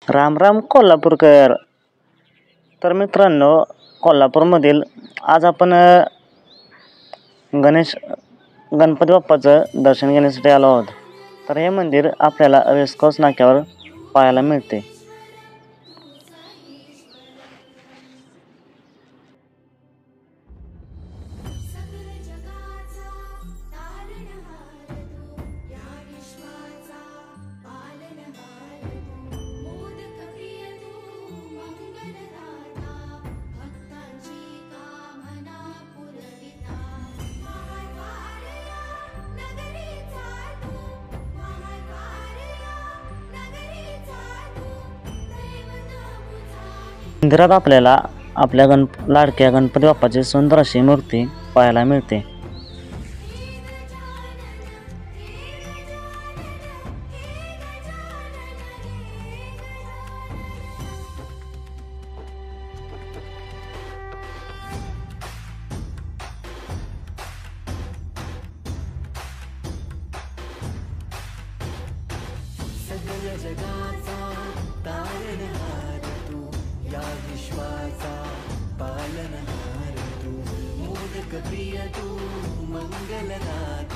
राम राम कोल्हापूरकर. तर मित्रांनो, कोल्हापूरमधील आज आपण गणपती बाप्पाचं दर्शन घेण्यासाठी आलो आहोत. तर हे मंदिर आपल्याला रेसकोर्स नाक्यावर पाहायला मिळते. मंदिरात आपल्याला आपल्या लाडक्या गणपती बाप्पाची सुंदर अशी मूर्ती पाहायला मिळते. सगळ्या जगाचा तारणहार तू, या विश्वाचा पालनहार तू, मोदक प्रिय तू, मंगलदाता